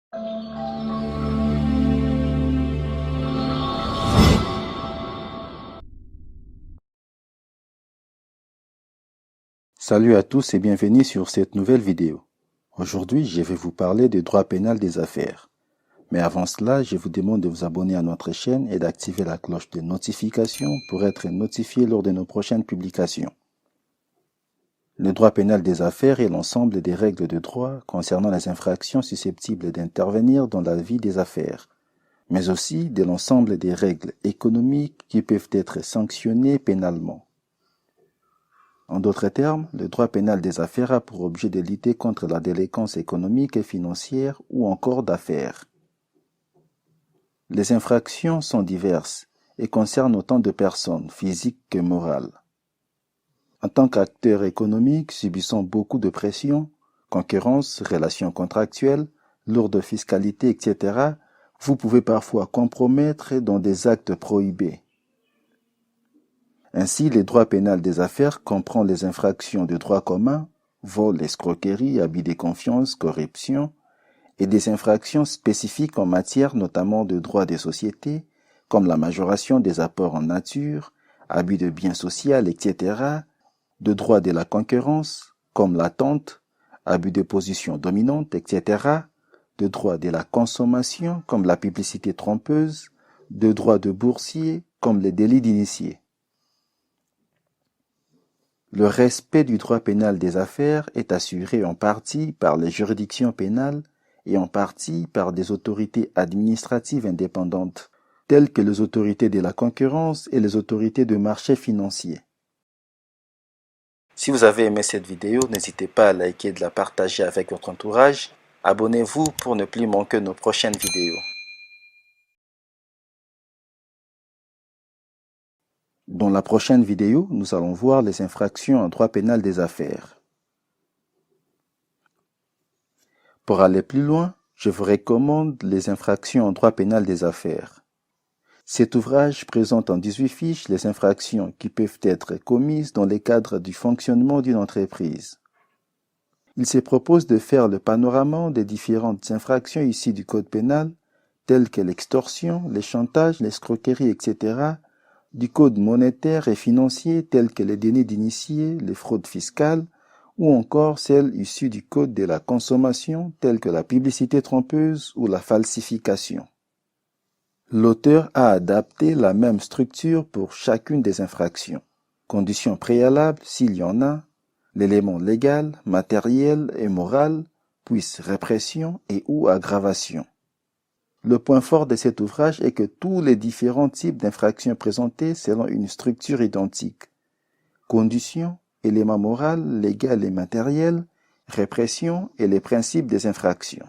Salut à tous et bienvenue sur cette nouvelle vidéo. Aujourd'hui, je vais vous parler du droit pénal des affaires. Mais avant cela, je vous demande de vous abonner à notre chaîne et d'activer la cloche de notification pour être notifié lors de nos prochaines publications. Le droit pénal des affaires est l'ensemble des règles de droit concernant les infractions susceptibles d'intervenir dans la vie des affaires, mais aussi de l'ensemble des règles économiques qui peuvent être sanctionnées pénalement. En d'autres termes, le droit pénal des affaires a pour objet de lutter contre la délinquance économique et financière ou encore d'affaires. Les infractions sont diverses et concernent autant de personnes, physiques que morales. En tant qu'acteur économique subissant beaucoup de pression, concurrence, relations contractuelles, lourde fiscalité, etc., vous pouvez parfois compromettre dans des actes prohibés. Ainsi, le droit pénal des affaires comprend les infractions de droit commun, vol, escroquerie, abus de confiance, corruption, et des infractions spécifiques en matière notamment de droit des sociétés, comme la majoration des apports en nature, abus de biens sociaux, etc., de droit de la concurrence, comme l'attente, abus de position dominante, etc., de droit de la consommation, comme la publicité trompeuse, de droit de boursier, comme les délits d'initié. Le respect du droit pénal des affaires est assuré en partie par les juridictions pénales et en partie par des autorités administratives indépendantes, telles que les autorités de la concurrence et les autorités de marché financier. Si vous avez aimé cette vidéo, n'hésitez pas à liker et de la partager avec votre entourage. Abonnez-vous pour ne plus manquer nos prochaines vidéos. Dans la prochaine vidéo, nous allons voir les infractions en droit pénal des affaires. Pour aller plus loin, je vous recommande les infractions en droit pénal des affaires. Cet ouvrage présente en 18 fiches les infractions qui peuvent être commises dans le cadre du fonctionnement d'une entreprise. Il se propose de faire le panorama des différentes infractions issues du code pénal, telles que l'extorsion, le chantage, l'escroquerie, etc., du code monétaire et financier, tels que les délits d'initié, les fraudes fiscales, ou encore celles issues du code de la consommation, telles que la publicité trompeuse ou la falsification. L'auteur a adapté la même structure pour chacune des infractions. Conditions préalables, s'il y en a, l'élément légal, matériel et moral, puis répression et ou aggravation. Le point fort de cet ouvrage est que tous les différents types d'infractions présentés selon une structure identique. Conditions, éléments moral, légal et matériel, répression et les principes des infractions.